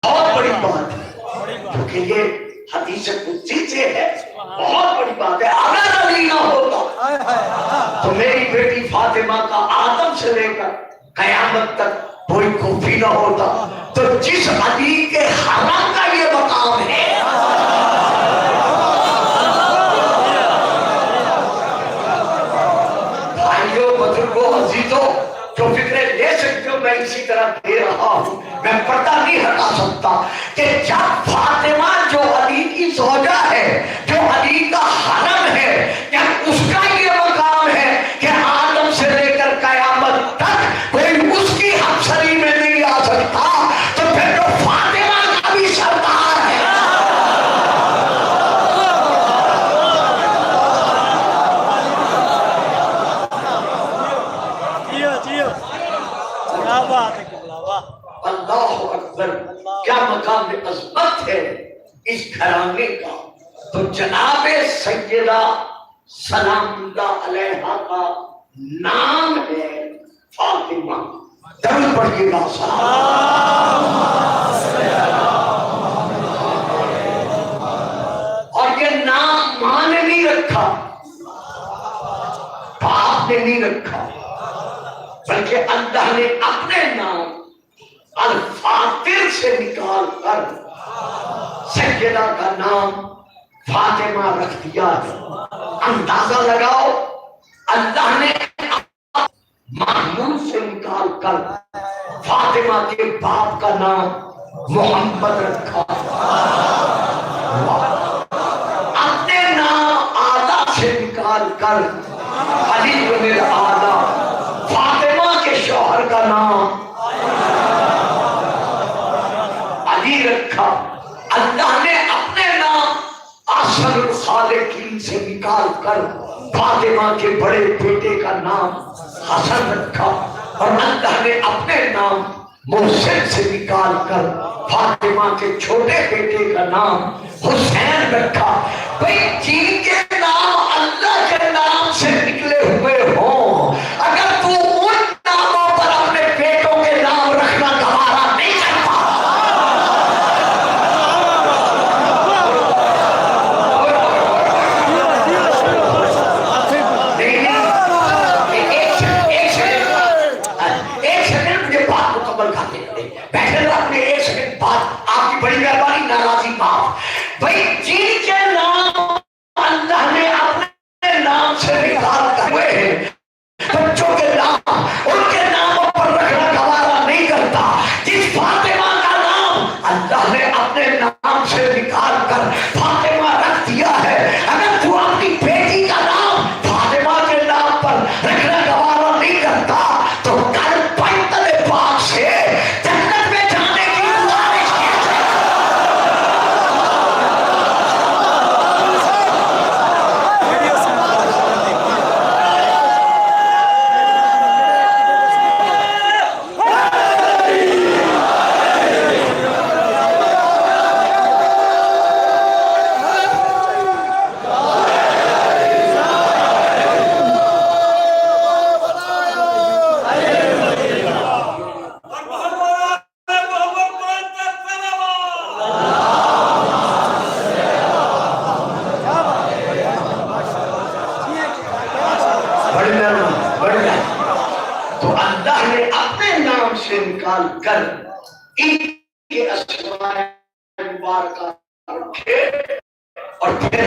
بہت بڑی بات ہے، کیونکہ یہ حدیث قدسی سے ہے، بہت بڑی بات ہے۔ اگر علی نہ ہوتا تو میری بیٹی فاطمہ کا آدم سے لے کر قیامت تک کوئی کوفی نہ ہوتا۔ تو جس علی کے حرم کا یہ مقام ہے، بھائیوں بزرگوں عزیزوں، جو فکریں لے سکتے ہو میں اسی طرح دے رہا ہوں۔ میں پردہ نہیں ہٹا سکتا کہ جب فاطمہ جو علی کی زوجہ ہے، جو علی کا حرم ہے، جب اس کا یہ مقام ہے کہ آدم سے لے کر قیامت تک کوئی اس کی ہمسری میں نہیں آ سکتا، تو پھر تو فاطمہ کا بھی سردار ہے۔ اللہ اکبر، کیا مقام عظمت ہے اس گھرانے کا۔ تو جناب سیدہ سلام اللہ علیہا کا نام ہے فاطمہ۔ درود پڑھیے گا اور یہ نام ماں نے نہیں رکھا، باپ نے نہیں رکھا، بلکہ اللہ نے اپنے نام الفاطر سے نکال کر سیدہ کا نام فاطمہ رکھ دیا۔ اندازہ لگاؤ، اللہ نے محمود سے نکال کر فاطمہ کے باپ کا نام محمد رکھا۔ اپنے نام آدھا سے نکال کر علی بن آدھا، فاطمہ کے شوہر کا نام علی رکھا۔ اللہ نے اپنے نام احسن الخالقین سے نکال کر فاطمہ کے بڑے بیٹے کا نام حسن رکھا، اور اللہ نے اپنے نام محسن سے نکال کر فاطمہ کے چھوٹے بیٹے کا نام حسین رکھا۔ بھئی جن کے نام اللہ کے نام سے نکلے ہوئے ہوں، اگر تو ان ناموں پر اپنے بیٹوں کے نام رکھنا گوارا نہیں کرتا، بڑی مہربانی ناراضی معاف۔ بھائی جن کے نام اللہ نے اپنے نام سے نکال کر ہوئے ہیں، بچوں کے نام ان کے ناموں پر رکھنا گوارا نہیں کرتا۔ جس فاطمہ کا نام اللہ نے اپنے نام سے نکال کر فاطمہ رکھ دیا ہے، اگر تو اپنی بیٹی کا نام فاطمہ کے نام پر رکھنا گوارا نہیں کرتا تو کل بیت پاک سے جنت میں جانے کی گزارش کی۔ تو اللہ نے اپنے نام سے نکال کر ان کے اسماء مبارکہ رکھے اور پھر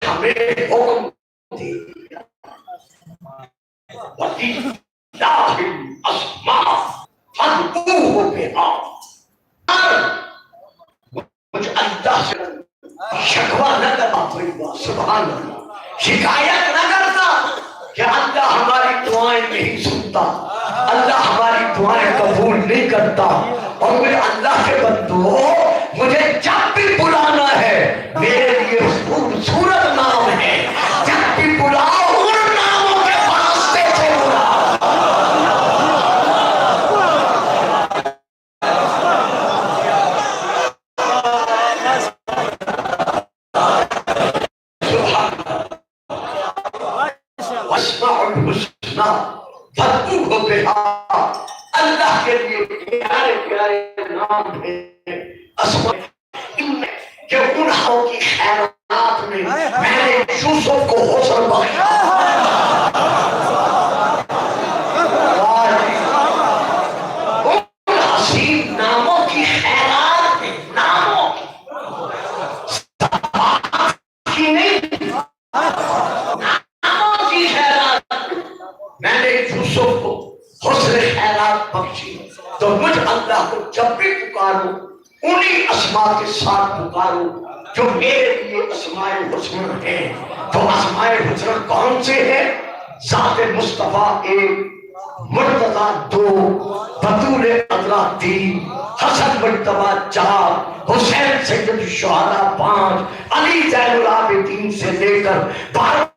ہمیں حکم دیا، وَلِلَّهِ الْأَسْمَاءُ فَادْعُوهُ بِهَا۔ مجھے اللہ سے شکوہ نہ کرتا، سبحان اللہ، شکایت نہ کرتا کہ اللہ ہماری دعائیں نہیں سنتا، اللہ ہماری دعائیں قبول نہیں کرتا۔ اور مجھے اللہ کے بندو، مجھے جب بھی بلانا ہے، میرے لیے خوبصورت نام ہے، جب بھی بلاؤ ان ناموں کے واسطے سے بلاؤ۔ اللہ کے لیے پیارے پیارے نام کہ ان ہاؤں کی خیرات میں میں نے یوسف کو حسن بخشا. ان حسین ناموں کی خیرات میں، ناموں کی نہیں، ناموں کی خیرات میں نے یوسف کو حسن خیرات بخشی. تو مجھ اللہ کو جب بھی پکارو انہی اسماء کے ساتھ پکارو جو میرے لیے اسماء حسن ہیں. تو اسماء حسن کون سے ہیں؟ ذات مصطفیٰ 1، مرتضیٰ 2، بطول عذرا 3، حسن مجتبیٰ 4، حسین سید الشہداء 5، علی زین العابدین سے لے کر 12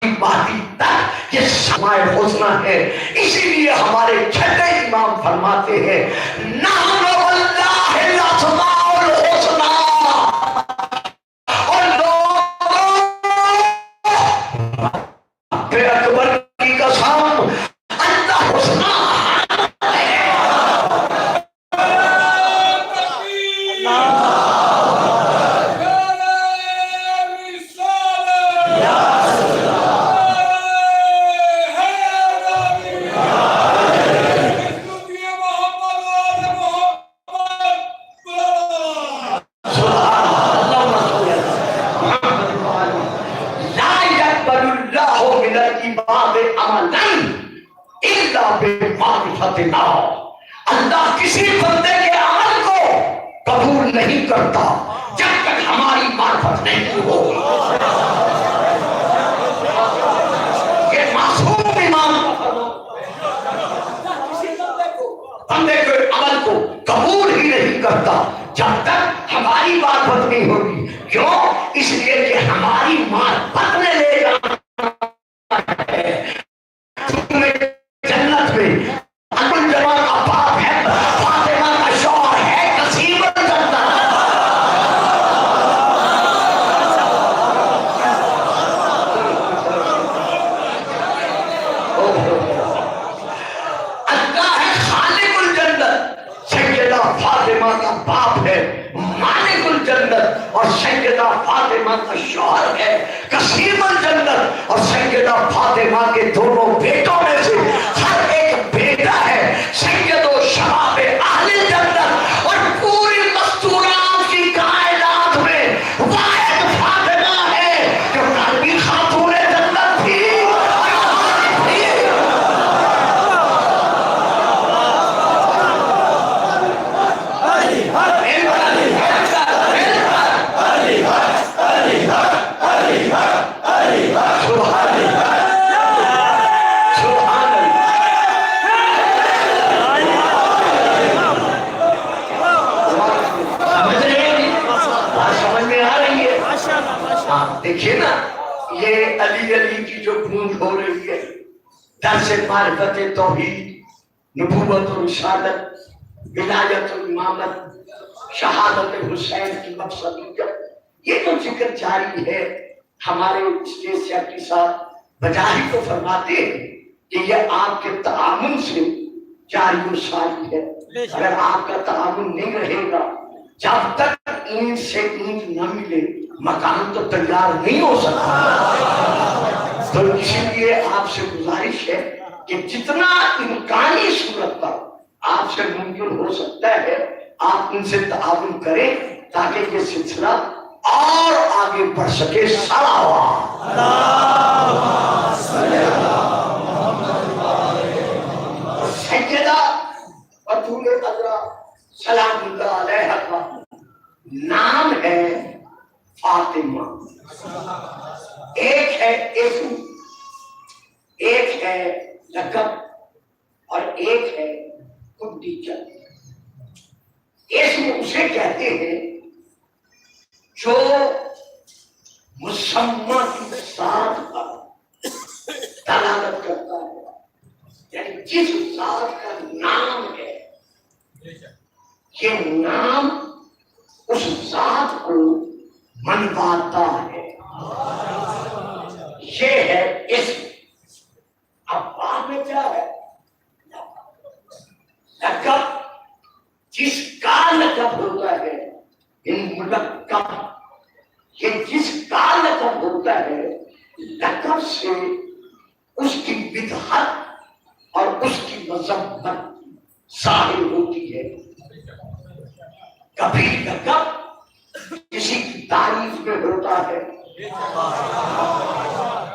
مہدی تک یہ اسماء حسنہ ہے. اسی لیے ہمارے چھٹے امام فرماتے ہیں نحن واللہ الاسماء الحسنى، اور لوگوں پہ اکبر کی قسم اللہ حسنہ اللہ کسی بندے کے عمل کو قبول نہیں کرتا جب تک ہماری معرفت نہیں ہوگی. یہ معصوم امام بندے کے عمل کو قبول ہی نہیں کرتا جب تک ہماری معرفت نہیں ہوگی. کیوں؟ اس لیے کہ ہماری معرفت نے لے جانا ہے تمہیں جنت میں. اور سیدہ فاطمہ کا شوہر ہے قسیم الجنت، اور سیدہ فاطمہ کے دونوں بیٹوں میں سے ہر ایک بیٹا ہے سید و شباب اہل جنت. اور پوری مستورات کی کائنات میں واحد فاطمہ ہے جو نبی خاتون جنت تھی. دیکھیے نا یہ علی علی کی جو گونج ہو رہی ہے، درس معرفت توحید، نبوت و رسالت، ولایت و امامت، شہادت حسین کی مقصدیت، یہ تو ذکر جاری ہے. ہمارے اسٹیج سیکٹری صاحب بجاہی کو فرماتے ہیں کہ یہ آپ کے تعاون سے جاری و ساری ہے. اگر آپ کا تعاون نہیں رہے گا، جب تک اینٹ سے اینٹ نہ ملے مکان تو تیار نہیں ہو سکتا. تو اسی لیے آپ سے گزارش ہے کہ جتنا امکانی صورت پر آپ سے ممکن ہو سکتا ہے آپ ان سے تعاون کریں تاکہ یہ سلسلہ اور آگے بڑھ سکے. سیدہ بطول عذرا سلام اللہ علیہ کا نام ہے فاطمہ. ایک ہے اسم، ایک ہے لقب، اور ایک ہے کنڈیشن. اسم اسے کہتے ہیں جو مسمى کی ذات پر دلالت کرتا ہے، یعنی جس ذات کا نام ہے یہ نام اس ذات کو منواتا ہے. یہ ہے اسم. اب بعد میں کیا ہے لقب؟ جس کا لقب ان ملقب، یہ جس کا لقب ہوتا ہے لقب سے اس کی بدعت اور اس کی مذمت ظاہر ہوتی ہے۔ کبھی لقب کسی کی تعریف میں ہوتا ہے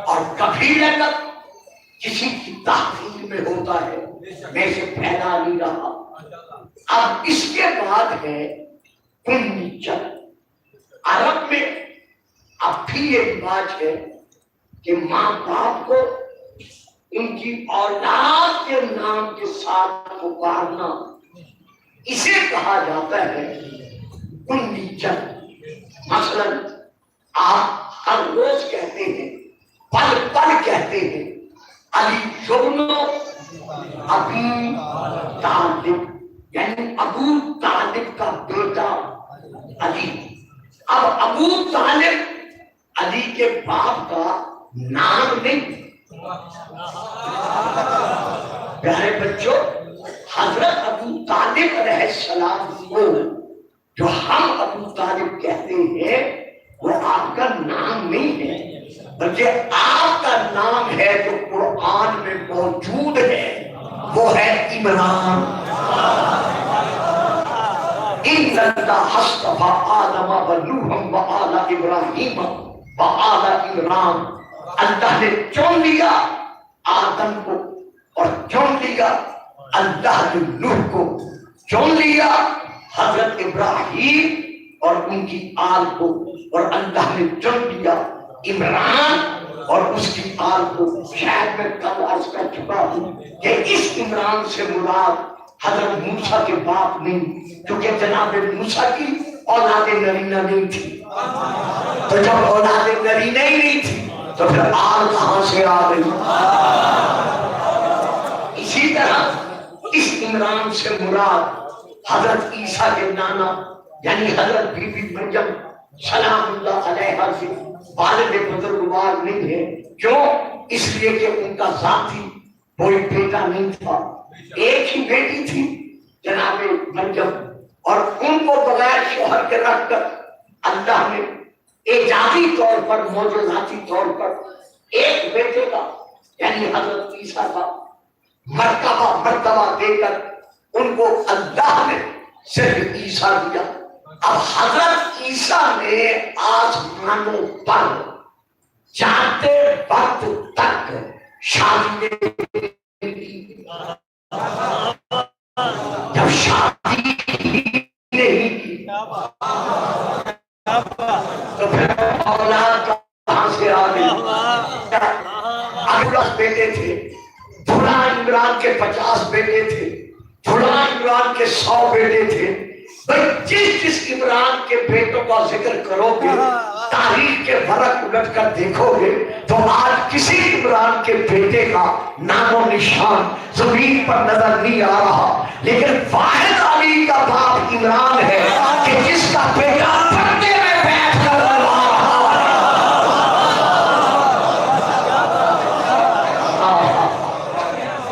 اور کبھی لقب کسی کی تحقیر میں ہوتا ہے۔ میں اسے پھیلا نہیں رہا۔ اب اس کے بعد ہے کنیت۔ عرب میں اب بھی یہ رواج ہے کہ ماں باپ کو ان کی اولاد کے نام کے ساتھ پکارنا، اسے کہا جاتا ہے کنیت۔ مثلا آپ ہر روز کہتے ہیں، پل پل کہتے ہیں علی ابن ابی طالب، یعنی ابو طالب کا بیٹا علی۔ اب ابو طالب علی کے باپ کا نام نہیں۔ پیارے بچوں، حضرت ابو طالب علیہ السلام کو جو ہم ابو طالب کہتے ہیں وہ آپ کا نام نہیں ہے، بلکہ آپ کا نام ہے جو قرآن میں موجود ہے، وہ ہے عمران۔ ان اللہ اصطفى آدم ونوحا وآل ابراہیم وآل عمران، اللہ نے چن لیا آدم کو اور چن لیا اللہ نے نوح کو، چن لیا حضرت ابراہیم اور ان کی آل کو، اور اللہ نے چن لیا عمران اور اس کی آل کو۔ شاید میں کل عرض کر چکا ہوں کہ اس عمران سے مراد حضرت موسیٰ کے باپ نہیں، کیونکہ جناب موسیٰ کی اولاد نرینہ نہیں تھی، تو جب اولاد نرینہ ہی نہیں تھی تو پھر آل کہاں سے آ گئی؟ اسی طرح اس عمران سے مراد حضرت عیسیٰ کے نانا یعنی حضرت بی بی مریم سلام اللہ علیہا سے والد بزرگوار نہیں ہے۔ کیوں؟ اس لیے کہ ان کا ذاتی کوئی بیٹا نہیں تھا، ایک ہی بیٹی تھی جناب مریم، اور ان کو بغیر شوہر کے رکھ کر اللہ نے اعجازی طور پر معجزاتی طور پر ایک بیٹے کا یعنی حضرت عیسیٰ کا مرتبہ دے کر ان کو اللہ نے صرف عیسیٰ دیا۔ اب حضرت عیسیٰ نے آسمانوں پر جاتے وقت تک شادی جب شادی نہیں کی تو پھر اولاد کہاں سے آ گئی؟ اگر بیٹے تھے، فلاں عمران کے 50 بیٹے تھے، فلاں عمران کے 100 بیٹے تھے، جس جس عمران کے بیٹوں کا ذکر کرو گے تاریخ کے ورق الٹ کر دیکھو گے تو آج کسی عمران کے بیٹے کا نام و نشان زمین پر نظر نہیں آ رہا، لیکن واحد علی کا باپ عمران ہے کہ جس کا بیٹا پردے میں بیٹھ کر رہا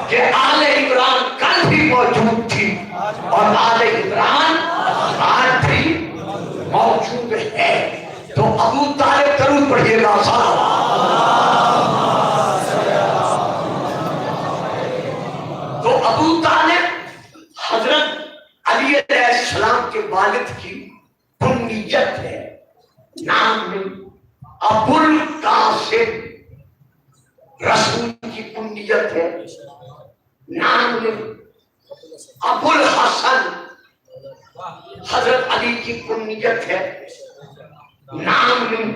کہ آل عمران کل بھی موجود تھی اور آل عمران آج بھی موجود ہے۔ تو ابو طالب ضرور پڑھیے گا صاحب۔ تو ابو طالب حضرت علی علیہ السلام کے والد کی کنیت ہے، نام میں ابو القاسم، رسول کی کنیت ہے، نام میں ابو الحسن، حضرت علی کی کنیت ہے، نام میں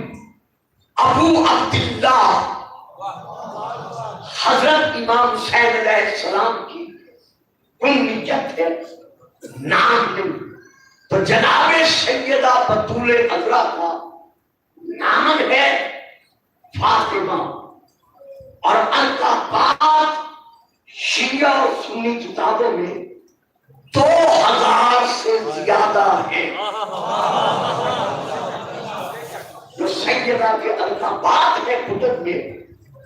ابو عبداللہ، حضرت امام حسین علیہ السلام کی کنیت ہے، نام میں تو جناب سیدہ بطول عذرا کا نام ہے فاطمہ، اور ان کا بعد شیعہ اور سنی کتابوں میں 2000 سے زیادہ ہیں جو سیدہ کے القابات ہے کتب میں،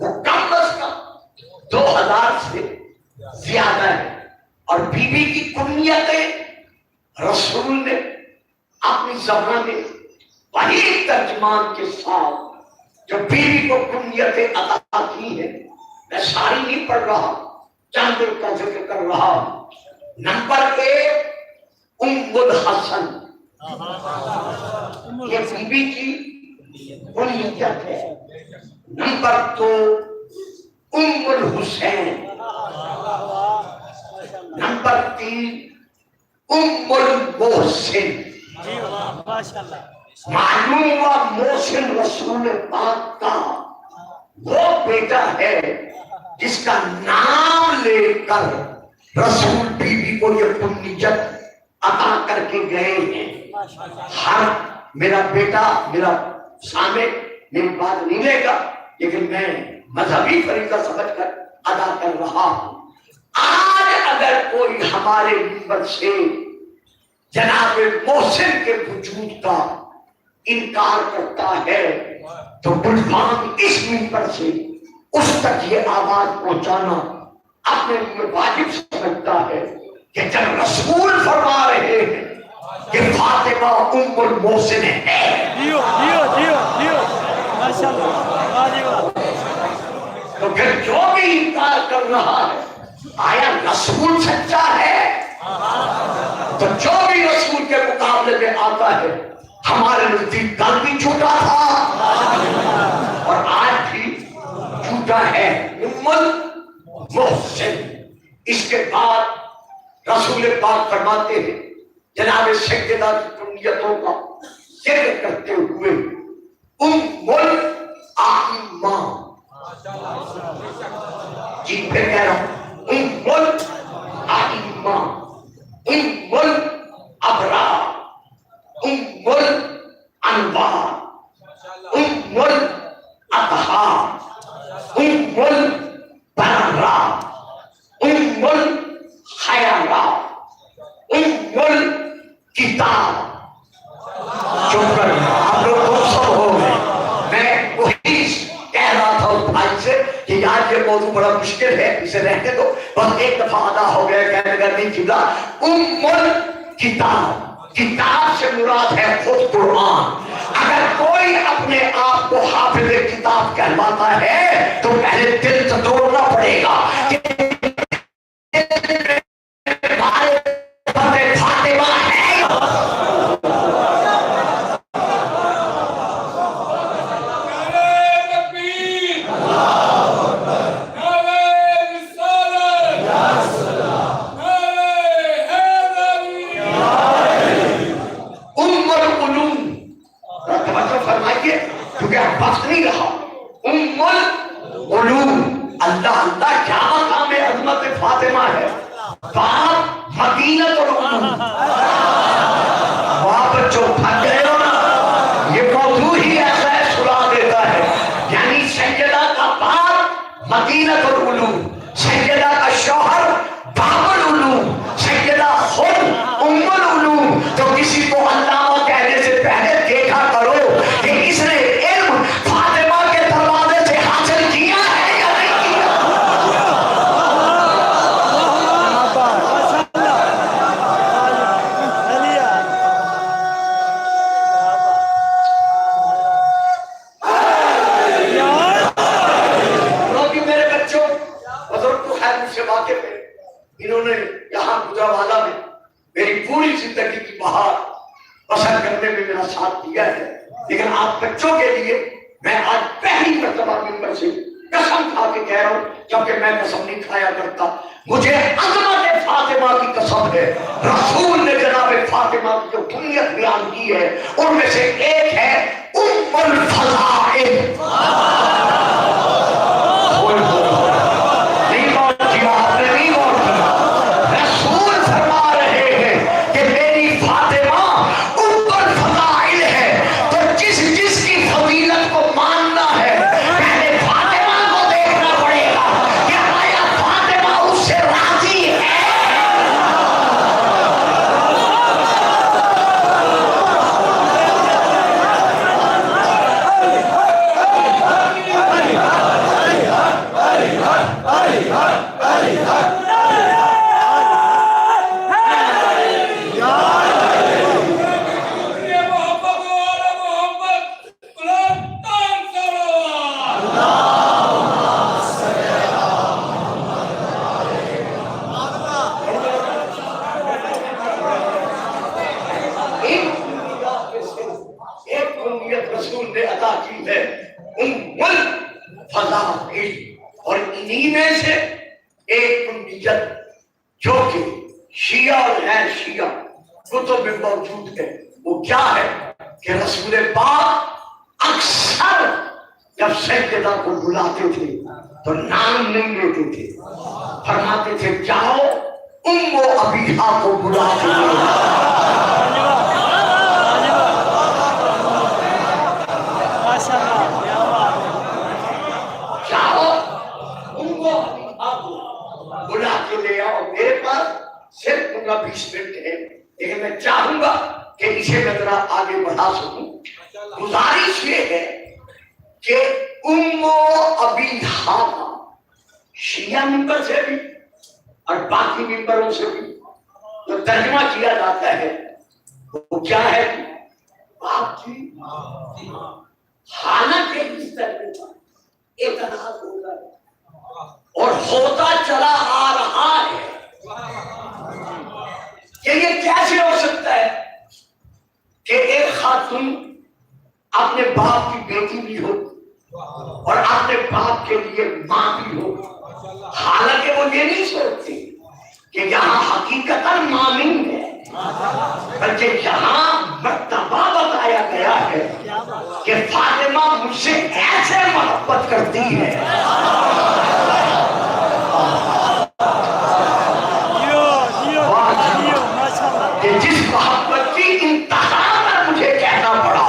وہ کم از کم 2000 سے زیادہ ہے۔ اور بی بی کی کنیتیں رسول نے اپنی زبان میں وہی ترجمان کے ساتھ جو بیوی کو کنیتیں عطا کی ہے. میں ساری نہیں پڑھ رہا، چند کا ذکر کر رہا. نمبر 1 ام الحسن، یہ بیوی کی کنیت ہے. نمبر 2 ام الحسین. نمبر 3 ام المحسن. معلوم ہوا محسن رسول پاک کا وہ بیٹا ہے جس کا نام لے کر رسول بی بی کو یہ کنیت عطا کر کے گئے ہیں. ہر میرا بیٹا میرا سامنے میری بات نہیں لے گا، لیکن میں مذہبی فریضہ سمجھ کر ادا کر رہا ہوں. آج اگر کوئی ہمارے منبر سے جناب محسن کے وجود کا انکار کرتا ہے تو بلوان اس منبر سے اس تک یہ آواز پہنچانا اپنے لیے واجب سمجھتا ہے کہ جب رسول فرما رہے ہیں کہ فاطمہ ام المحسن ہے، تو پھر جو بھی انکار کر رہا ہے آیا رسول سچا ہے؟ تو جو بھی رسول کے مقابلے میں آتا ہے ہمارے نزدیک کل بھی جھوٹا تھا اور آج بھی جھوٹا ہے. ام المحسن. اس کے بعد رسول پاک فرماتے ہیں جناب سیدہ کی کنیتوں کا ذکر کرتے ہوئے ام الائمہ. جی پھر کہہ رہا ہوں ام الائمہ، ام الابرار، ام الانوار، ام الاطہار، ام البررات، ام الخیرات، ام الکتاب. چپ کر آپ لوگ خود سب ہو گئے. میں وہی کہہ رہا تھا اس بھائی سے کہ آج یہ موضوع بڑا مشکل ہے، اسے رہنے دو. بس ایک دفعہ ادا ہو گیا، کہنے لگا نہیں جدا. ام الکتاب، کتاب سے مراد ہے خود قرآن. اگر کوئی اپنے آپ کو حافظ کتاب کہلاتا ہے تو پہلے دل سے توڑنا پڑے گا کہ فاطمہ ہے. کیونکہ وقت نہیں رہا. ام العلوم، اللہ اللہ کیا مقام عظمت فاطمہ ہے. باپ مدینہ تو باپ بچوں تھک گئے ہو نا، یہ موضوع ہی ایسا ہے سلا دیتا ہے. یعنی سیدہ کا باپ مدینہ العلوم، سیدہ کا شوہر باب العلوم، سیدہ خود ام العلوم. تو کسی کو علامہ کہنے سے پہلے دیکھا کرو کہ اس نے علم فاطمہ کے دروازے سے حاصل کیا ہے یا نہیں کیا. میرے بچوں بزرگ تو خیر مجھ سے واقف ہے، انہوں نے یہاں گجرانوالہ میں میری پوری زندگی کی بہار بسر کرنے میں میرا ساتھ دیا ہے. لیکن آپ بچوں کے لیے میں آج پہلی مرتبہ منبر سے قسم کھا کے کہہ رہا ہوں، کیونکہ میں قسم نہیں کھایا کرتا. مجھے عظمت فاطمہ کی قسم ہے. رسول نے جناب فاطمہ کی جو کنیت بیان کی ہے ان میں سے ایک ہے ام الفضائل. تم نے عطا کی ہے ام الفضائل، اور انہی میں سے ایک کنیت جو کہ شیعہ اور غیر شیعہ کتب میں موجود ہے، وہ کیا ہے کہ رسول پاک اکثر جب سیدہ کو بلاتے تھے تو نام نہیں لیتے تھے، فرماتے تھے جاؤ ام و ابیہا کو بلا کے جاؤ ام و ابیہا کو بلا کے لے آؤ۔ میرے پاس صرف 15-20 منٹ ہے، لیکن میں چاہوں گا کہ اسے میں ذرا آگے بڑھا سکوں۔ گزارش یہ ہے کہ ام و ابیہا شیعہ ممبر سے بھی اور باقی ممبروں سے بھی جو ترجمہ کیا جاتا ہے وہ کیا ہے؟ باپ کی حالانکہ اس طرح اعتراض ہوتا ہے اور ہوتا چلا آ رہا ہے کہ یہ کیسے ہو سکتا ہے کہ ایک خاتون اپنے باپ کی بیٹی بھی ہو اور اپنے باپ کے لیے ماں بھی ہو، حالانکہ وہ یہ نہیں سوچتی کہ یہاں حقیقتاً ماں نہیں ہے، بلکہ یہاں مرتبہ بتایا گیا ہے کہ فاطمہ مجھ سے ایسے محبت کرتی ہے کہ جس محبت کی انتہا پر مجھے کہنا پڑا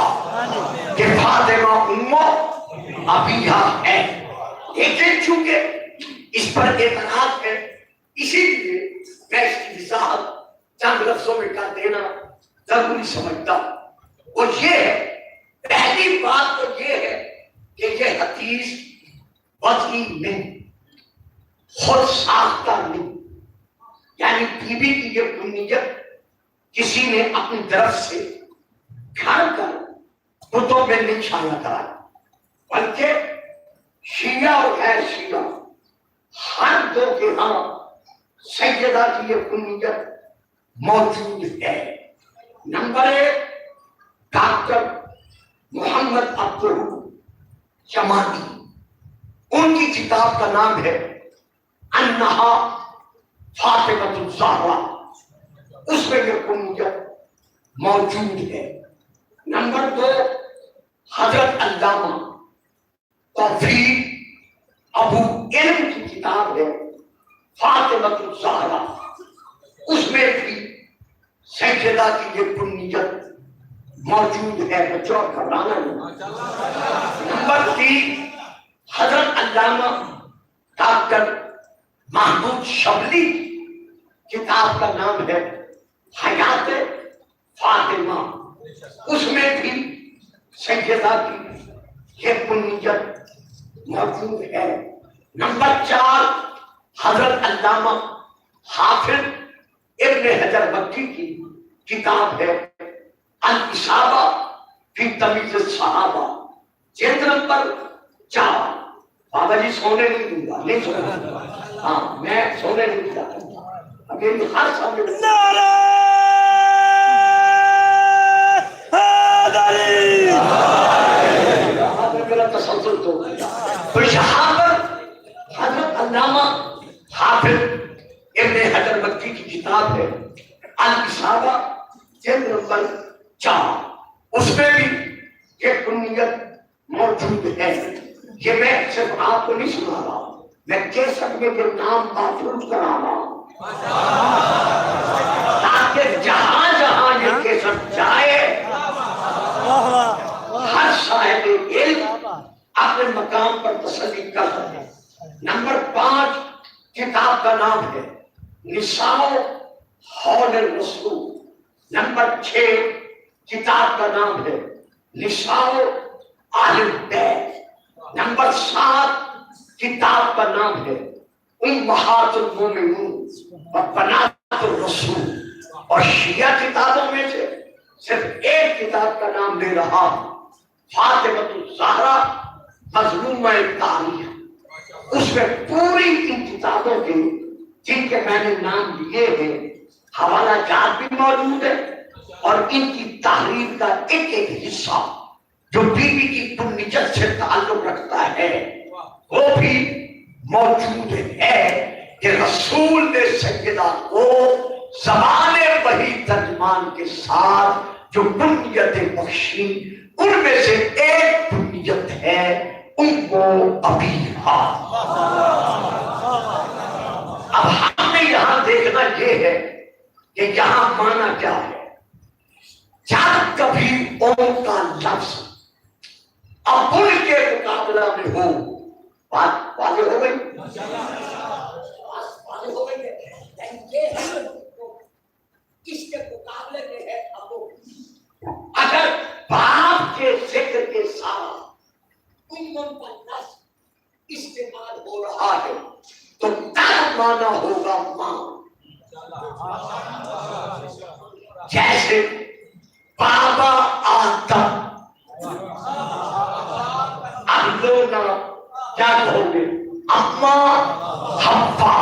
کہ فاطمہ ام ابیہا ہے۔ لیکن چونکہ اس پر اعتراض ہے، اسی لیے میں اس کی وضاحت چند لفظوں میں کر دینا ضروری سمجھتا ہوں۔ اور یہ ہے، پہلی بات تو یہ ہے کہ یہ حدیث وضعی نہیں، خود ساختہ نہیں، یعنی بی بی کی یہ کنیت کسی نے اپنی طرف سے گھر کر کتب میں نہیں شائع کرا، بلکہ شیعہ اور غیر شیعہ ہر دو کے ہاں سیدہ کی یہ کنیت موجود ہے۔ نمبر 1 ڈاکٹر محمد عبدالجمادی، ان کی کتاب کا نام ہے انہا فاطمہ الزہرا، اس میں یہ کنیت موجود ہے۔ نمبر 2 حضرت علامہ توفیق ابو علم کی کتاب ہے فاطمہ الزہرا، اس میں بھی سیدہ کی یہ کنیت موجود ہے، بچوں گھبرانا نہیں۔ نمبر 3 حضرت علامہ ڈاکٹر محمود شبلی کتاب کا نام ہے حیات فاطمہ، اس میں بھی سیدہ کی یہ کنیت موجود ہے۔ نمبر 4 حضرت علامہ حافظ ابن حجر مکی کی کتاب ہے الاصابہ فی تمیز الصحابہ، جلد نمبر 4۔ بابا جی سونے نہیں دوں گا، نہیں سونے دوں گا، ہاں میں سونے نہیں دوں گا، اب یہ ہر سامنے میرا تسلسل تو یہاں پر حضرت علامہ حافظ ابن حجر مکی کی کتاب ہے الاصابہ جلد نمبر 4، اس میں بھی یہ کنیت موجود ہے۔ یہ میں صرف آپ کو نہیں سنا رہا ہوں، میں کیسٹ میں یہ نام محفوظ کرا رہا ہوں تاکہ جہاں جہاں یہ کیسٹ جائے ہر صاحب علم اپنے مقام پر تسلی کر سکے۔ نمبر 5 کتاب کا نام ہے نساء حول الرسول، نمبر 6 کتاب کا نام ہے نساء اہل البیت، نمبر 7 کتاب کا نام ہے امہات المومنون و بنات الرسول۔ اور شیعہ کتابوں میں سے صرف ایک کتاب کا نام لے رہا ہوں، فاطمہ الزہرا مظلومہ تاریخ، اس میں پوری ان کتابوں کے جن کے میں نے نام لیے ہیں حوالہ جات بھی موجود ہے، اور ان کی تحریر کا ایک ایک حصہ جو بیوی کی کنیت سے تعلق رکھتا ہے وہ بھی موجود ہے کہ رسول نے سیدہ کو زبان وحی ترجمان کے ساتھ جو کنیت بخشی ان میں سے ایک کنیت ہے ام ابیہا۔ اب ہمیں یہاں دیکھنا یہ ہے کہ یہاں معنی کیا ہے۔ جب کبھی ام کا لفظ ابل کے مقابلہ میں ہو، بات واضح ہو گئی؟ واضح ہو گئی ہے۔ اس کے مقابلے میں ہے ابو۔ اگر باپ کے ذکر کے ساتھ ام کا لفظ استعمال ہو رہا ہے تو تب مانا ہوگا ماں۔ جیسے بابا آدم، اب لوگ کیا کہو گے؟ اماں حوا۔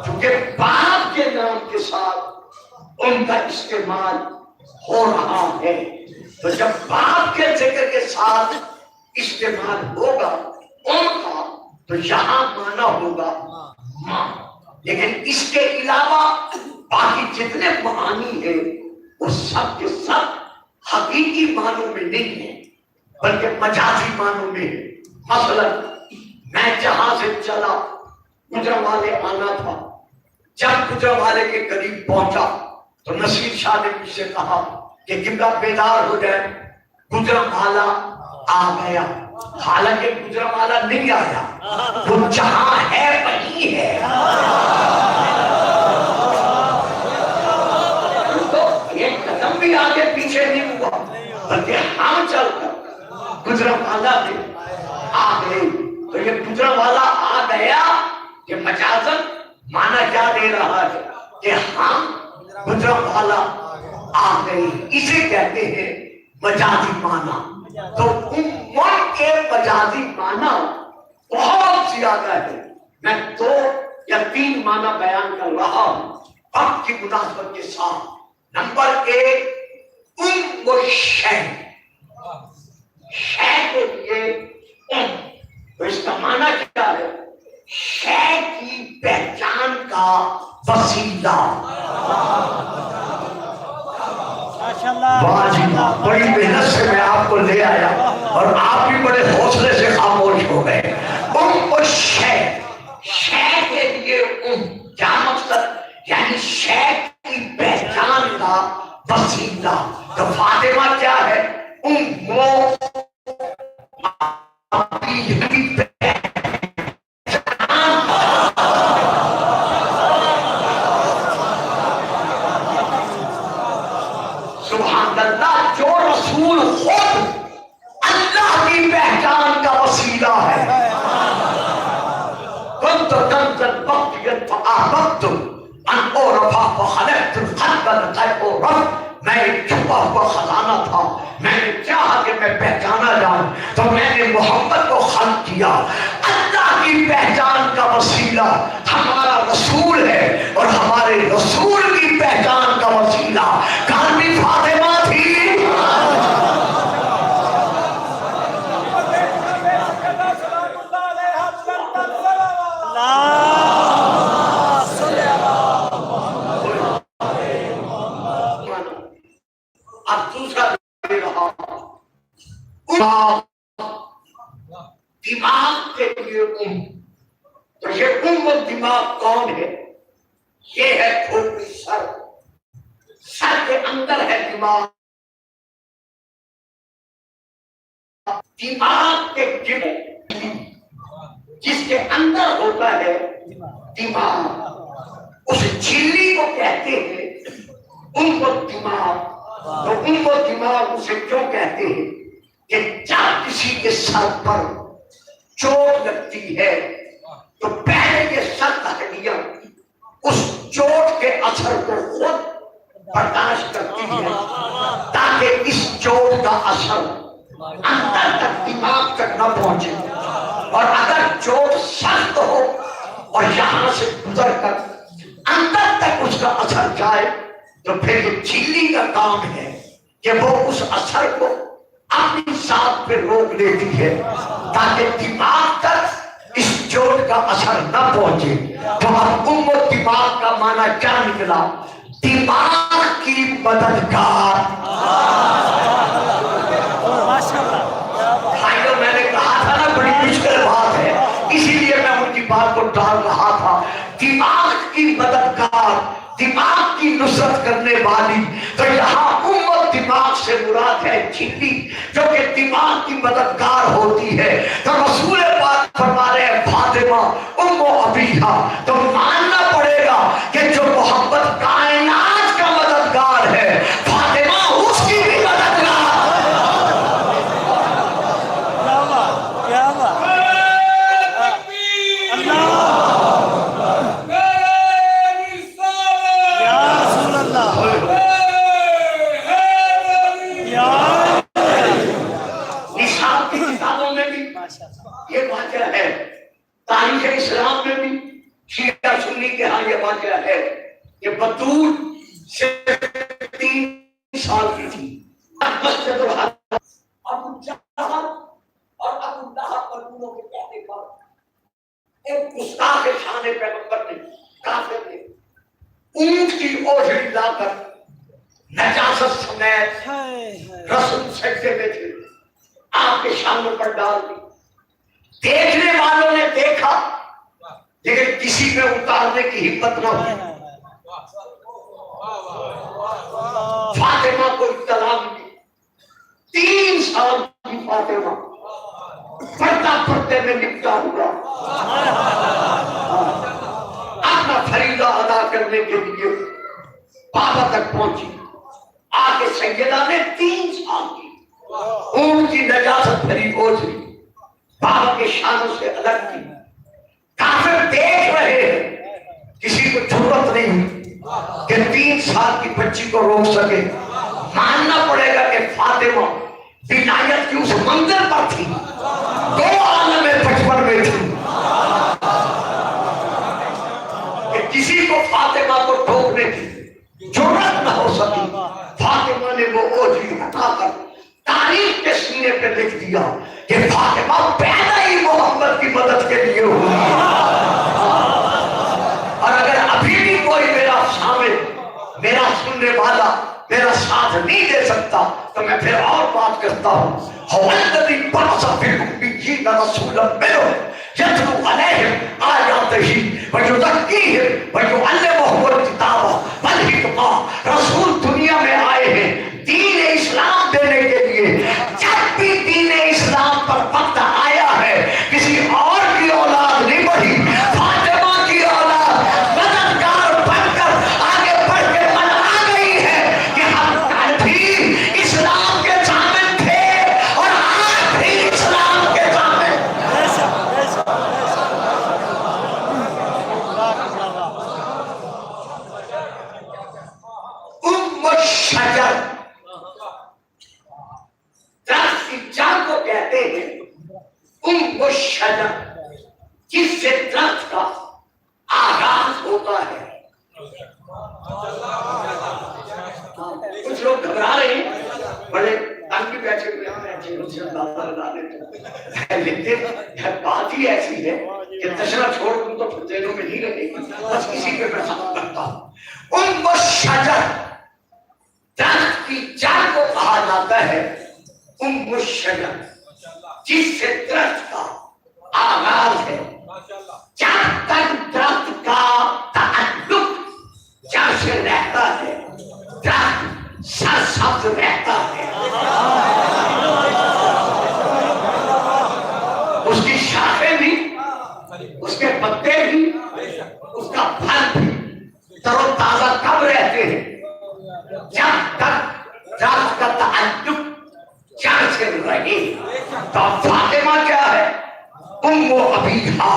چونکہ باپ کے نام کے ساتھ ان کا استعمال ہو رہا ہے تو جب باپ کے ذکر کے ساتھ استعمال ہوگا ان کا تو یہاں مانا ہوگا ماں۔ لیکن اس کے علاوہ باقی جتنے معانی ہیں وہ سب کے سب حقیقی معنوں میں نہیں ہیں بلکہ مجازی معنوں میں ہے۔ مثلا میں جہاں سے چلا، گجرانوالے آنا تھا، جب گجرانوالے کے قریب پہنچا تو نصیر شاہ نے مجھ سے کہا کہ قبلہ بیدار ہو جائے، گجرانوالا آ گیا۔ حالانکہ گجرانوالا نہیں آیا، وہ جہاں ہے وہی ہے۔ تو ایک قدم بھی آگے پیچھے نہیں ہوا بلکہ ہم چل کر گجرانوالا میں آ گئے۔ تو یہ گجرانوالا آ گیا کہ مجازن مانا کیا دے رہا ہے کہ ہم گجرانوالا آ گئے، اسے کہتے ہیں مجازی معنی۔ تو ان کے مجازی معنی بہت زیادہ ہے، میں 2 یا 3 معنی بیان کر رہا ہوں وقت کی مناسبت کے ساتھ۔ نمبر 1 ام الشیء، شے کے لیے ام، تو اس کا معنی کیا ہے؟ شے کی پہچان کا وسیلہ۔ واہ جی واہ، بڑی محنت سے میں آپ کو لے آیا اور آپ بھی بڑے حوصلے سے خاموش ہو گئے۔ ام الشیء، شے کے لیے ام، کیا مقصد؟ یعنی شے کی پہچان کا وسیلہ۔ تو فاطمہ کیا ہے؟ سبحان اللہ، جو رسول خود اللہ کی پہچان کا وسیلہ ہے۔ كنت كنزا بقيا فأحببت أن أعرف فخلقت القلب لكي أعرف۔ میں ایک چھپا ہوا خزانہ تھا، میں نے چاہا کہ میں پہچانا جاؤں تو میں نے محمد کو خلق کیا۔ اللہ کی پہچان کا وسیلہ ہمارا رسول ہے اور ہمارے رسول کی پہچان کا وسیلہ کالمی فاطمہ تھی۔ اب دوسرا دے رہا دماغ کے لیے ام، تو یہ ام و دماغ کون ہے؟ یہ ہے کھوپڑی، سر، سر کے اندر ہے دماغ۔ دماغ کے جس کے اندر ہوتا ہے دماغ، اس جھلی کو کہتے ہیں ام و دماغ۔ تو ام و دماغ اسے کیوں کہتے ہیں کہ جب کسی کے سر پر چوٹ لگتی ہے تو پہلے یہ سر کا ہڈیاں اس چوٹ کے اثر کو خود برداشت کرتی ہے تاکہ اس چوٹ کا اثر اندر تک دماغ تک نہ پہنچے، اور اگر چوٹ سخت ہو اور یہاں سے گزر کر اندر تک اس کا اثر جائے تو پھر یہ جھلی کا کام ہے کہ وہ اس اثر کو اپنی ذات پہ روک لیتی ہے تاکہ دماغ تک اس چوٹ کا اثر نہ پہنچے. تو اب ام دماغ کا معنی کیا نکلا؟ دماغ کی مددگار. بھائیو میں نے کہا تھا نا بڑی مشکل بات ہے، اسی لیے میں ان کی بات کو ٹال رہا تھا. دماغ کی مددگار، دماغ کی نصرت کرنے والی. تو یہاں امت دماغ سے مراد ہے جھلی، جو کہ دماغ کی مددگار ہوتی ہے. تو رسول پاک فرما رہے ہیں فاطمہ ام ابیہا. تو ماننا پڑے گا کہ جو محمد کائنات کا مددگار ہے فاطمہ اس کی بھی مددگار. یہ واقعہ ہے تاریخ اسلام میں بھی، شیعہ سنی کے ہاں یہ واقعہ ہے کہ بطول صرف 3 سال کی تھی. مسجد الحرام ابو جہل اور ابو لہب پر کے کہنے پر ایک گستاخ شان پیغمبر نے، کافر نے، اونٹ کی اوجھڑی لا کر نجاست سمیت رسول سجدے میں تھے آپ کے شانوں پر ڈال دی. دیکھنے والوں نے دیکھا لیکن کسی میں اتارنے کی ہمت نہ ہوئی. فاطمہ کو اطلاع ملی. 3 سال کی فاطمہ پردہ پردے میں لپٹا ہوا اپنا فریضہ ادا کرنے کے لیے بابا تک پہنچی. آگے سیدہ نے 3 سال کی اونٹ کی نجاست بھری اوجھلی بابا کے شانوں سے الگ کی. کافر دیکھ رہے ہیں، کسی کو جرأت نہیں ہوئی کہ 3 سال کی بچی کو روک سکے. ماننا پڑے گا کہ فاطمہ ولایت کی اس منزل پر تھی، 2 عالم 55 میں تھی کہ کسی کو فاطمہ کو ٹھوکنے کی جرأت نہ ہو سکی. فاطمہ نے وہ اوجھلی ہٹا کر تاریخ کے سینے پہ لکھ دیا کہ فاطمہ پیدا ہی محمد کی مدد کے لیے ہوئی. اور اگر ابھی بھی کوئی میرا شامل، میرا سننے والا میرا ساتھ نہیں دے سکتا تو میں پھر اور بات کرتا ہوں. هو الذی بعث فی الأمیین رسولا منہم یتلو علیہم آیاتہ ویزکیہم ویعلمہم الکتاب والحکمہ. رسول دنیا میں آئے ہیں دین اسلام دینے کے لیے. جب بھی دین اسلام پر وقت آیا ہے کسی اور کی اولاد نہیں بڑھی، فاطمہ کی اولاد مددگار بن کر آگے بڑھ کے بنا گئی ہے کہ ہم کل بھی اسلام کے ضامن تھے اور آج بھی اسلام کے ضامن. ام الشجر، درخت کی جڑ کو کہتے ہیں ام الشجر، جس سے درخت کا آغاز ہوتا ہے. کچھ لوگ گھبرا رہے ہیں، بڑے تنگ بھی بیٹھے ہوئے ہیں، لیکن بات ہی ایسی ہے کہ تشرا چھوڑ دوں تو پھر دلوں میں نہیں رہے گی. بس کسی پہ میں ختم کرتا ہوں. ام الشجر، درخت کی جڑ کو کہا جاتا ہے ام الشجر، جس سے درخت کا آغاز ہے. جب تک درخت کا تعلق جڑ سے رہتا ہے درخت سرسبز رہتا ہے. اس کی شاخیں بھی، اس کے پتے بھی، اس کا پھل بھی تر و تازہ کب رہتے ہیں؟ جب تک درخت کا تعلق جڑ سے رہے. تو فاطمہ کیا ہے؟ ام ابیہا.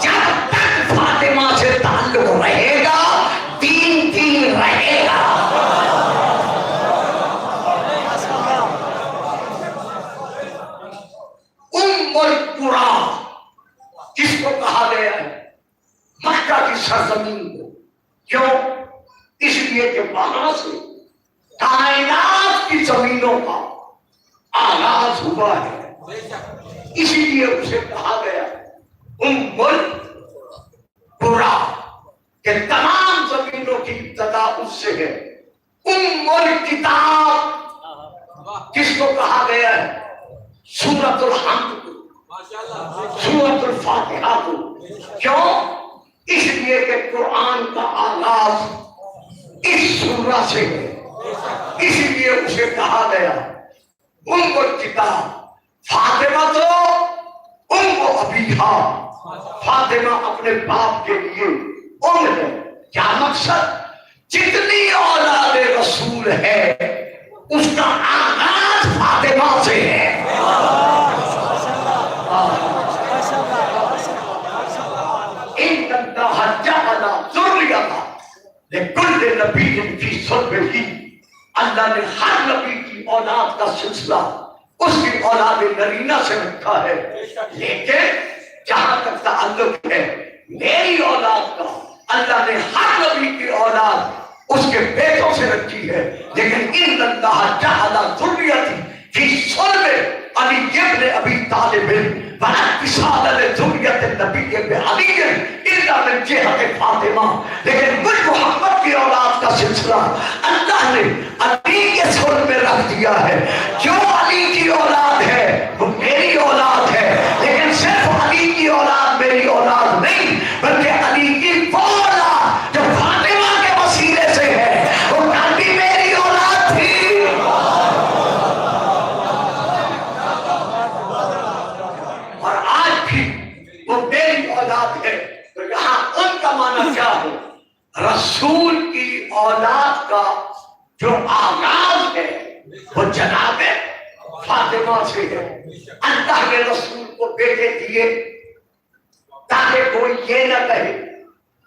جب تک فاطمہ سے تعلق رہے گا دین رہے گا. ام القری کس کو کہا گیا ہے؟ مکہ کی سرزمین کو. کیوں؟ اس لیے کہ وہاں سے کائنات کی زمینوں کا آغاز ہوا ہے، اسی لیے اسے کہا گیا ام القرا کہ تمام زمینوں کی ابتدا اس سے ہے۔ ام الکتاب کس کو کہا گیا ہے؟ سورۃ الحمد کو، سورۃ الفاتحہ کو۔ کیوں؟ اس لیے کہ قرآن کا آغاز اس سورہ سے ہے، اس لیے اسے کہا گیا ام الکتاب۔ فاطمہ تو ام ابیہا، فاطمہ اپنے باپ کے لیے ام ہے۔ کیا مقصد؟ جتنی اولاد رسول ہے اس کا آغاز فاطمہ سے ہے۔ ان اللہ جعل ذریۃ لکل نبی فی صلبہ، اللہ نے ہر نبی کی اولاد کا سلسلہ اس کی اولاد نرینہ سے رکھا ہے، لیکن جہاں تک تعلق ہے میری اولاد کا، اللہ نے ہر نبی کی اولاد اس کے بیٹوں سے رکھی ہے، لیکن ان اللہ جعل ذریۃ فی صلب علی ابن ابی طالب واتصال لذریۃ النبی بعلی الا من جہت فاطمہ۔ لیکن مجھ محمد کی اولاد کا سلسلہ اللہ نے علی کے صلب میں رکھ دیا ہے۔ جو علی کی اولاد ہے وہ میری اولاد ہے، لیکن صرف علی کی اولاد میری اولاد نہیں، بلکہ علی کی وہ اولاد جو فاطمہ کے وسیلے سے ہے وہ بھی میری اولاد تھی۔ اور آج بھی وہ میری اولاد ہے۔ تو یہاں ان کا معنی کیا ہے؟ رسول کی اولاد کا جو آغاز ہے وہ جناب فاطمہ سے ہے۔ اللہ نے رسول کو بیٹے دیے تاکہ کوئی یہ نہ کہے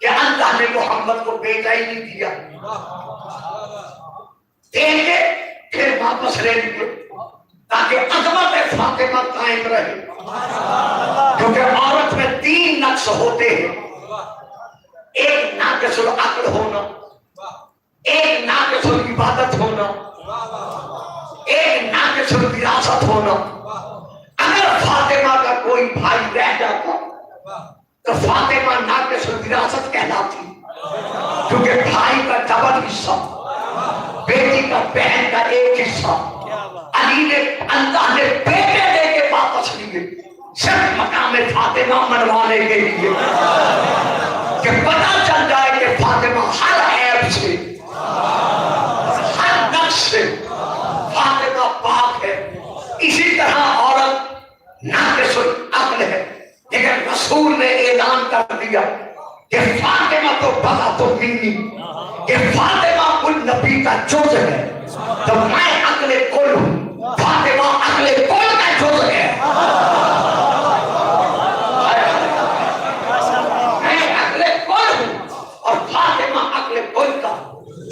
کہ اللہ نے محمد کو بیٹا ہی نہیں دیا، دیں گے پھر واپس لے لیے تاکہ عظمت فاطمہ قائم رہے۔ کیونکہ عورت میں 3 نقص ہوتے ہیں، ایک ناقص العقل ہونا، ایک ناقص العبادت ہونا، ایک ناقص الوراثت ہونا۔ اگر فاطمہ کا کوئی بھائی رہ جاتا تو فاطمہ ناقص الوراثت کہلاتی، کیونکہ بھائی کا ڈبل حصہ، بیٹی کا بہن کا ایک حصہ علی نے، اللہ نے بیٹے دے کے واپس لیے صرف مقام فاطمہ منوانے کے لیے، کہ پتہ چل جائے کہ فاطمہ ہر عیب سے، ہر نقص سے فاطمہ پاک ہے۔ اسی طرح عورت ناقص العقل ہے، لیکن رسول نے اعلان کر دیا کہ فاطمہ تو بغت منی، کہ فاطمہ کل نبی کا جز ہے، تو میں عقل کل ہوں، فاطمہ عقل کل کا جز ہے۔ میں عقل کل ہوں اور فاطمہ عقل کل کا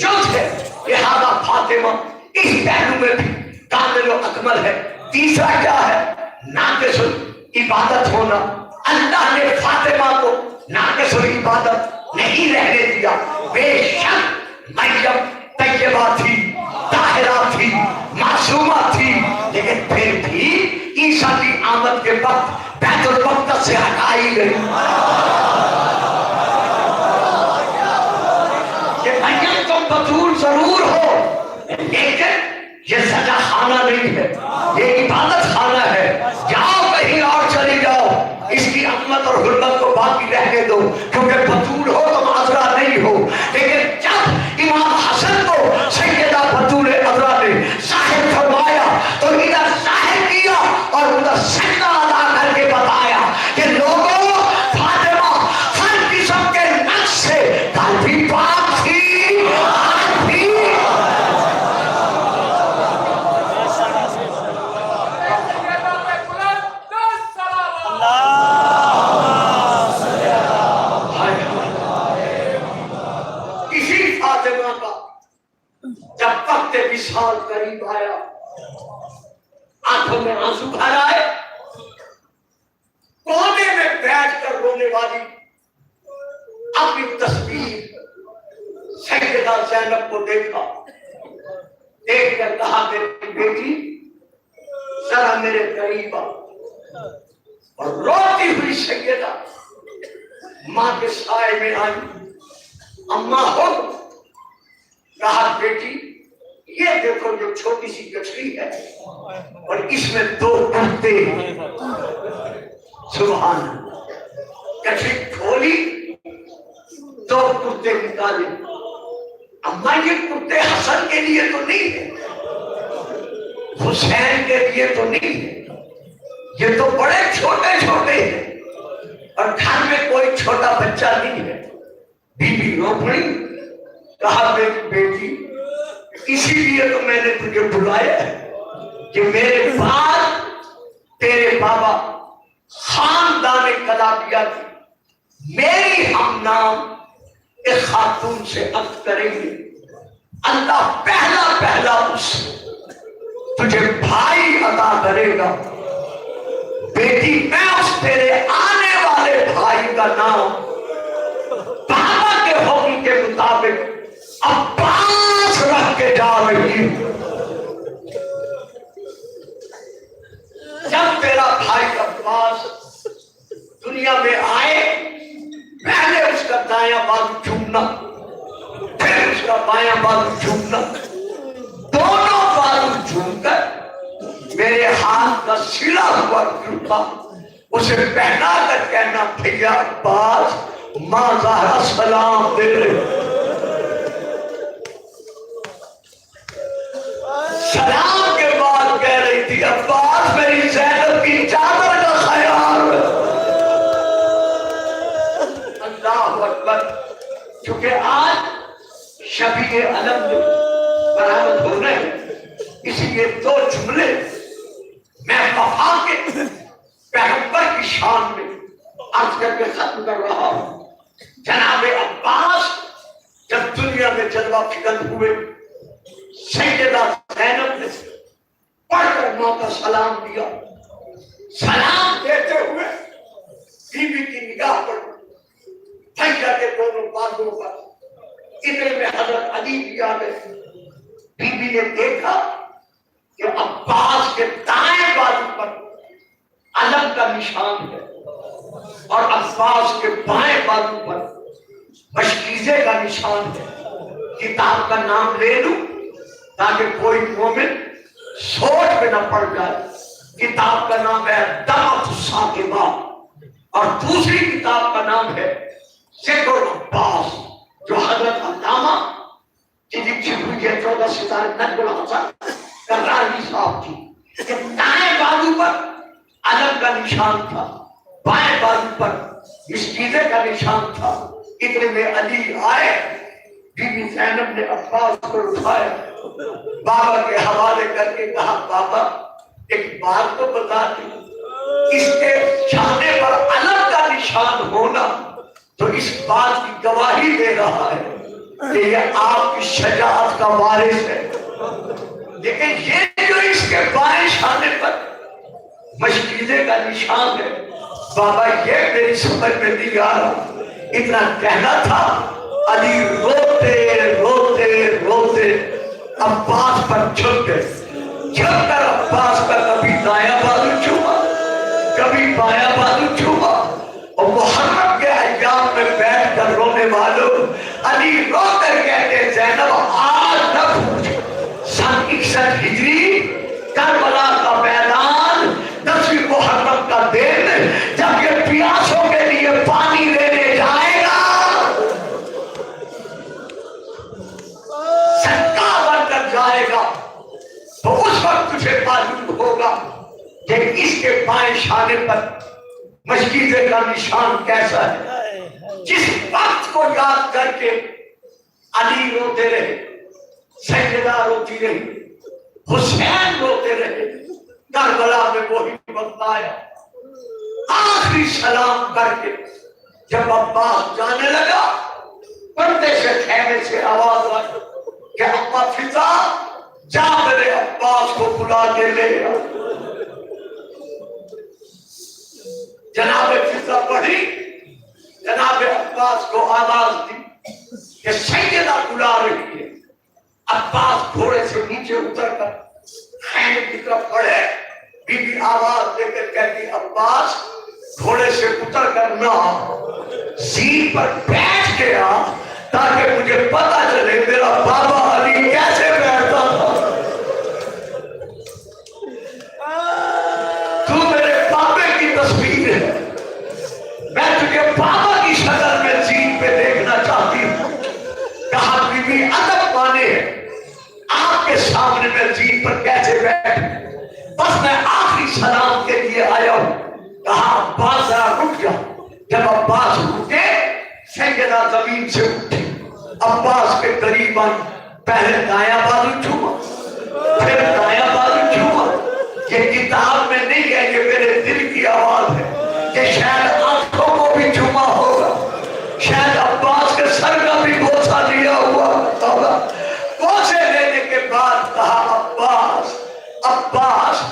جز ہے، لہذا فاطمہ اس پہلو میں بھی کامل و اکمل ہے۔ تیسرا کیا ہے؟ ناقص العبادت ہونا۔ اللہ نے فاطمہ کو ناقص العبادت نہیں رہنے دیا۔ بے شک مریم طیبہ تھی، طاہرہ تھی، معصومہ تھی، لیکن پھر بھی عیسیٰ کی آمد کے وقت بیت المقدس سے ہٹائی گئی کہ مریم تم بطول ضرور ہو، لیکن یہ سجا خانہ نہیں ہے، یہ عبادت خانہ ہے۔ جاؤ کہیں اور چلی جاؤ، اس کی عظمت اور حرمت کو باقی رہنے دو، کیونکہ بطول ہو تو عذرا نہیں ہو۔ لیکن جب امام حسن کو سیدہ بطول عذرا نے ظاہر فرمایا تو ادھر ظاہر کیا اور ادھر سجدہ ادا کر کے بتایا کہ لوگوں، فاطمہ ہر قسم کے نقص سے کل بھی پاک تھی، آج بھی۔ جب وقت وصال قریب آیا، آنکھوں میں آنسو بھر آئے، کونے میں بیٹھ کر رونے والی اپنی تصویر سیدہ زینب کو دیکھا ایک نے کہا میری بیٹی ذرا میرے قریب آ، اور روتی ہوئی سیدہ ماں کے سائے میں آئی، اماں ہو، کہا بیٹی یہ دیکھو جو چھوٹی سی گٹھری ہے اور اس میں 2 کرتے ہیں، سبحان اللہ، گٹھری کھولی 2 کرتے نکالے، اماں یہ کرتے حسن کے لیے تو نہیں ہے، حسین کے لیے تو نہیں ہے، یہ تو بڑے چھوٹے چھوٹے ہیں اور گھر میں کوئی چھوٹا بچہ نہیں ہے۔ بی بی رو پڑی، کہا میری بیٹی اسی لیے تو میں نے تجھے بلایا ہے کہ میرے بعد تیرے بابا خاندان کلابیہ کی میری ہم نام ایک خاتون سے عقد کریں گے، اللہ پہلا اس تجھے بھائی عطا کرے گا، بیٹی میں اس تیرے آنے والے بھائی کا نام بابا کے حکم کے مطابق عباس رکھ کے جا رہی ہوں۔ جب تیرا بھائی عباس دنیا میں آئے، پہلے اس کا دایاں بازو چومنا، پھر اس کا بایاں بازو چومنا، دونوں بازو چوم کر میرے ہاتھ کا سلا ہوا جوتا اسے پہنا کر کہنا بھیا عباس ماں زہرا سلام دے رہے، سلام کے بعد کہہ رہی تھی عباس میری زینب کی چادر کا خیال رکھ۔ اللہ اکبر، چونکہ آج شفیع علم برآمد ہو رہے ہیں، اسی لیے 2 جملے میں وفا کے پیغمبر کی شان میں عرض کر کے ختم کر رہا ہوں۔ جناب عباس جب دنیا میں جلوہ فکن ہوئے، سیدہ زینب نے پڑھ کر ماں کا سلام دیا، سلام دیتے ہوئے بی بی کی نگاہ پر بھیا کے دونوں بازوں پر اتنے میں حضرت علی بھی آ گئے، بی بی نے دیکھا کہ عباس کے دائیں بازو پر علم کا نشان ہے اور عباس کے بائیں بازو پر مشکیزے کا نشان ہے۔ کتاب کا نام لے لوں تاکہ کوئی مومن سوچ میں نہ پڑ جائے۔ کتاب کا نام ہے دمۃ الساکبہ اور دوسری کتاب کا نام ہے ذکر العباس، جو حضرت علامہ کی لکھی ہوئی ہے 14 ستارے نجم الحسن کراری صاحب کی، کہ دائیں بازو پر علم کا نشان تھا، بائیں بازو پر مشکیزے کا نشان تھا۔ اتنے میں علی آئے، بی بی زینب نے عباس کو اٹھایا، بابا کے حوالے کر کے کہا بابا ایک بات تو بتا دی، اس کے چہرے پر علم کا نشان ہونا تو اس بات کی گواہی دے رہا ہے کہ یہ آپ کی شجاعت کا وارث ہے، لیکن یہ جو اس کے بائیں شانے پر مشکیزے کا نشان ہے، بابا یہ میری سمجھ میں نہیں آ رہا۔ اتنا کہنا تھا، علی روتے روتے روتے عباس پر جھک گئے، جھک کر عباس کا کبھی دایاں بازو چھوما، کبھی بایاں بازو چھوما، اور محرم کے ایام میں بیٹھ کر رونے والوں علی رو کر کہتے زینب آج نہ پوچھ، سن 61 ہجری کربلا کا میدان 10 محرم کا دن جب یہ پیاسوں کے لیے پانی لینے جائے گا، سکا بن کر جائے گا، تو اس وقت تجھے معلوم ہوگا کہ اس کے بائیں شانے پر مشکیزے کا نشان کیسا ہے۔ جس وقت کو یاد کر کے علی روتے رہے، سیدہ روتی رہی، حسین روتے رہے، کربلا میں وہی وقت آیا، آخری سلام کر کے جب عباس جانے لگا، پردے سے خیمے سے آواز آئی کہ ابا فضا جا میرے عباس کو بلا کے لے آ۔ جناب فضا بڑھی، جناب عباس کو آواز دی کہ سیدہ بلا رہی ہے، عباس گھوڑے سے نیچے اتر کر خیمے کی طرف بڑھے. بی بی آواز دے کر کہتی عباس گھوڑے سے اتر کر نہ زین پر بیٹھ گیا تاکہ مجھے پتا چلے میرا بابا علی کیسے بیٹھتا تھا. تو میرے بابے کی تصویر ہے, میں تجھے بابا کی شکل میں زین پہ دیکھنا چاہتی ہوں. کہا بی بی ادب مانے آپ کے سامنے میں زین پر کیسے بیٹھ, بس میں آخری سلام کے لیے آیا ہوں. کہا عباس ذرا رک جا. جب عباس رکے سیدنا زمین سے اٹھی, عباس کے قریب آئی, پہلے دایاں بازو چھوما پھر دایاں بازو چھوما. یہ کتاب میں نہیں ہے, یہ میرے دل کی آواز ہے. یہ شاید آنکھوں کو بھی چھوما ہوگا, شاید عباس کے سر کا بھی بوسہ لیا ہوا ہوگا. بوسے لینے کے بعد کہا عباس عباس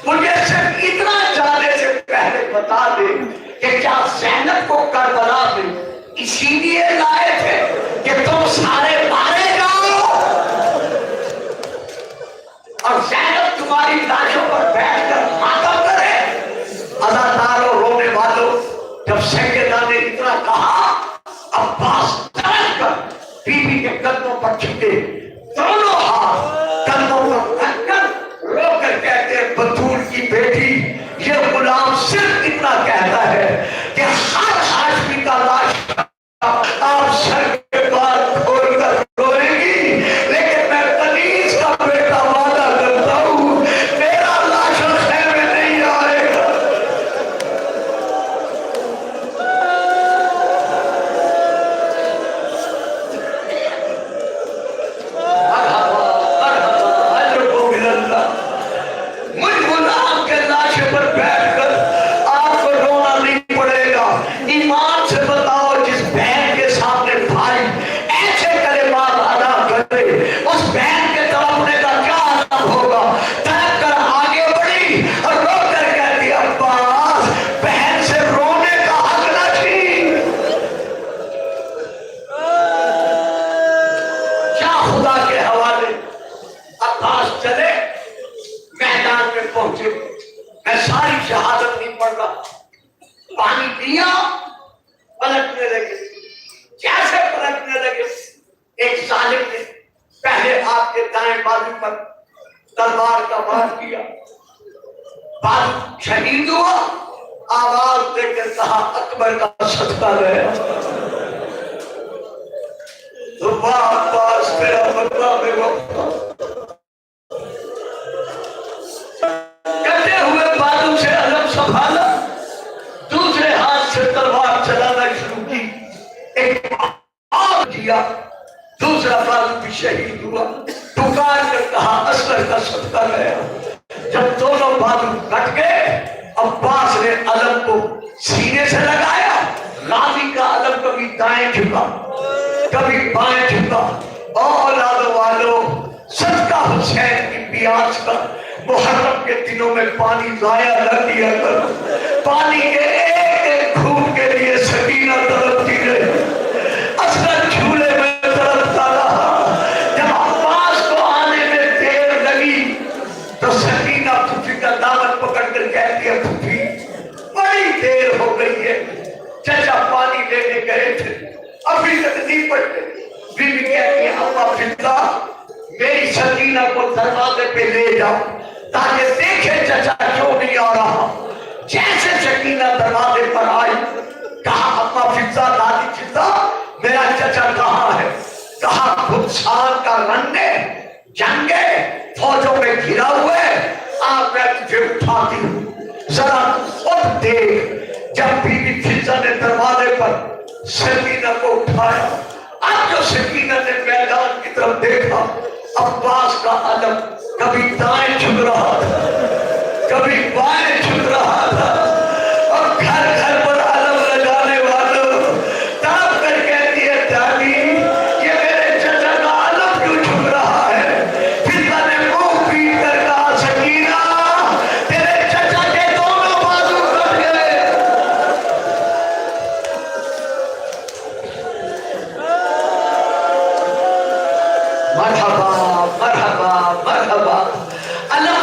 مجھے صرف اتنا جانے سے پہلے بتا دے کہ کیا زینب کو کربلا میں اسی لیے لائے تھے کہ تم سارے مارے جاؤ اور زینب تمہاری لاشوں پر بیٹھ کر ماتم کرے. اداکاروں رونے والوں, جب سیدنا نے اتنا کہا عباس ترس کر بی بی کے قدموں پر جھکے, دونوں ہاتھ قدموں پر رکھ کر رو کر کہتے ہیں بطول کی بیٹی یہ غلام صرف اتنا کہتا ہے کہ ہر ہاشمی کا لاش آپ سر کے بعد کھول کر روئے گی, لیکن میں کنیز کا بیٹا وعدہ کرتا ہوں میرا لاش خیمے نہیں آئے گا. مجھ غلام کے لاش پر بیٹھ کر آپ کو رونا نہیں پڑے گا. ایمان سے بتاؤ, جس بہن کے سامنے بھائی ایسے کلمات ادا کرے اس بہن کے تڑپنے کا کیا عذاب ہوگا. تڑپ کر آگے بڑھی اور رو کر کہتی عباس بہن سے رونے کا حق نہ چھین. کیا خدا کے حوالے. عباس چلے, میدان میں پہنچے. میں ساری شہادت نہیں پڑھ رہا, پانی پیا, پلٹنے لگے. کیسے پلٹنے لگے؟ ایک ظالم نے پہلے آپ کے دائیں بازو پر تلوار کا وار کیا, بازو شہید ہوا, آواز دے کر کہا اکبر کا صدقہ گیا. عباس تیرا بدلہ میں وقت کرتے ہوئے بازو سے علم سنبھالا, دوسرے ہاتھ سے تلوار چلانا شروع کی. ایک آگ دیا, دوسرا بازو بھی شہید ہوا. پکار کر کہا اصغر کا صدقہ گیا. جب دونوں بازو کٹ گئے عباس نے علم کو سینے سے لگایا. غازی کا علم کبھی دائیں جھکا کبھی بائیں جھکا. اولاد والوں, صدقہ حسین کی پیاس کا محرم کے دنوں میں پانی ضائع نہ کیا کرو. پانی کے ایک ایک گھوٹ کے لیے سکینہ تڑپتی رہی. اصغر جھولے میں تڑپتا رہا. جب عباس کو آنے میں دیر لگی تو سکینہ پھوپھی کا دامن پکڑ کر کہتی ہے پھوپھی بڑی دیر ہو گئی ہے, چچا پانی لینے گئے تھے ابھی تک نہیں پڑتے. بی بی کہتی ہے اما فضا میری سکینہ کو دروازے پہ لے جاؤ تاکہ دیکھے چچا کیوں نہیں آ رہا. جیسے سکینہ دروازے پر آئی کہا اما فضا دادی فضا میرا چچا کہاں ہے. کہا خودسان کا رنگے جنگے فوجوں میں گھرا ہوئے, آپ میں تجھے اٹھاتی ہوں ذرا خود دیکھ. جب بی بی فضا نے دروازے پر سکینہ کو اٹھایا, اب جو سکینہ نے میدان کی طرف دیکھا عباس کا علم کبھی دائیں جھک رہا تھا کبھی بائیں جھک رہا تھا. اور گھر گھر پر علم لگانے والوں تڑپ کر کہتی ہے دادی یہ میرے چچا کا علم کیوں جھک رہا ہے. فضا نے منہ پیٹ کر کہا سکینہ تیرے چچا کے دونوں بازو کٹ گئے. مرحبا